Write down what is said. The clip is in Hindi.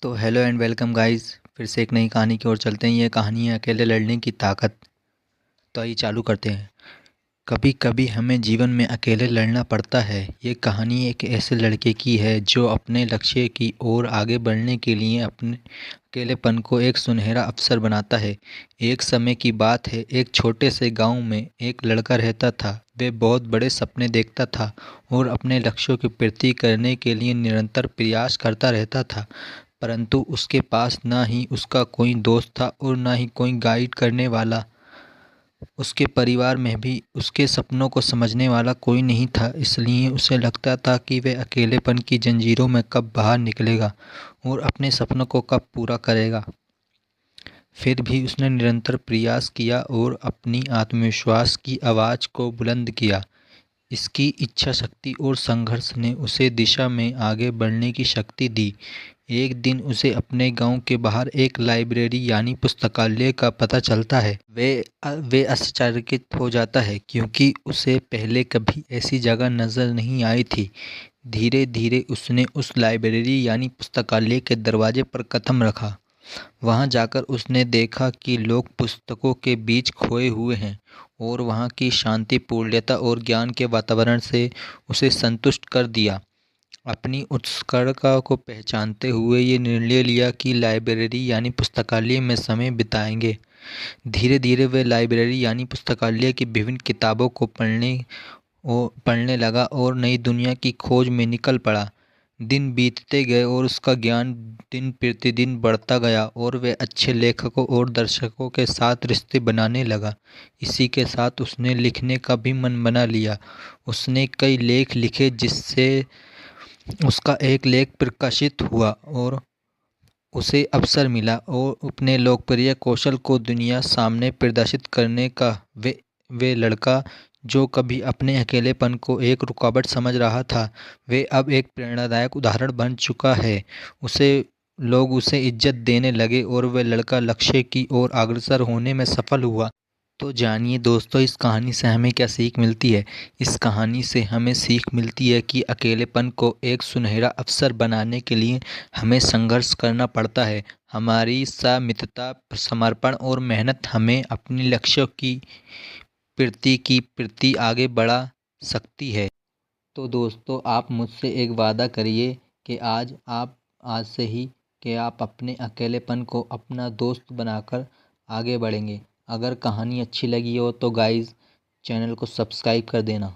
तो हेलो एंड वेलकम गाइस। फिर से एक नई कहानी की ओर चलते हैं। ये कहानी है अकेले लड़ने की ताकत। तो आइए चालू करते हैं। कभी कभी हमें जीवन में अकेले लड़ना पड़ता है। ये कहानी एक ऐसे लड़के की है जो अपने लक्ष्य की ओर आगे बढ़ने के लिए अपने अकेलेपन को एक सुनहरा अवसर बनाता है। एक समय की बात है, एक छोटे से गांव में एक लड़का रहता था। वह बहुत बड़े सपने देखता था और अपने लक्ष्यों की पूर्ति करने के लिए निरंतर प्रयास करता रहता था। परंतु उसके पास ना ही उसका कोई दोस्त था और ना ही कोई गाइड करने वाला। उसके परिवार में भी उसके सपनों को समझने वाला कोई नहीं था। इसलिए उसे लगता था कि वह अकेलेपन की जंजीरों में कब बाहर निकलेगा और अपने सपनों को कब पूरा करेगा। फिर भी उसने निरंतर प्रयास किया और अपनी आत्मविश्वास की आवाज़ को बुलंद किया। इसकी इच्छा शक्ति और संघर्ष ने उसे दिशा में आगे बढ़ने की शक्ति दी। एक दिन उसे अपने गांव के बाहर एक लाइब्रेरी यानी पुस्तकालय का पता चलता है। वे आश्चर्यचकित हो जाता है क्योंकि उसे पहले कभी ऐसी जगह नजर नहीं आई थी। धीरे धीरे उसने उस लाइब्रेरी यानी पुस्तकालय के दरवाजे पर कदम रखा। वहां जाकर उसने देखा कि लोग पुस्तकों के बीच खोए हुए हैं और वहां की शांतिपूर्णता और ज्ञान के वातावरण से उसे संतुष्ट कर दिया। अपनी उत्कर्षता को पहचानते हुए ये निर्णय लिया कि लाइब्रेरी यानी पुस्तकालय में समय बिताएंगे। धीरे धीरे वे लाइब्रेरी यानी पुस्तकालय की विभिन्न किताबों को पढ़ने लगा और नई दुनिया की खोज में निकल पड़ा। दिन बीतते गए और उसका ज्ञान दिन प्रतिदिन बढ़ता गया और वह अच्छे लेखकों और दर्शकों के साथ रिश्ते बनाने लगा। इसी के साथ उसने लिखने का भी मन बना लिया। उसने कई लेख लिखे जिससे उसका एक लेख प्रकाशित हुआ और उसे अवसर मिला और अपने लोकप्रिय कौशल को दुनिया सामने प्रदर्शित करने का। वे लड़का जो कभी अपने अकेलेपन को एक रुकावट समझ रहा था, वे अब एक प्रेरणादायक उदाहरण बन चुका है। उसे लोग उसे इज्जत देने लगे और वह लड़का लक्ष्य की ओर अग्रसर होने में सफल हुआ। तो जानिए दोस्तों, इस कहानी से हमें क्या सीख मिलती है। इस कहानी से हमें सीख मिलती है कि अकेलेपन को एक सुनहरा अवसर बनाने के लिए हमें संघर्ष करना पड़ता है। हमारी मित्रता, समर्पण और मेहनत हमें अपने लक्ष्यों की प्रति आगे बढ़ा सकती है। तो दोस्तों, आप मुझसे एक वादा करिए कि आज से ही कि आप अपने अकेलेपन को अपना दोस्त बनाकर आगे बढ़ेंगे। अगर कहानी अच्छी लगी हो तो गाइज़ चैनल को सब्सक्राइब कर देना।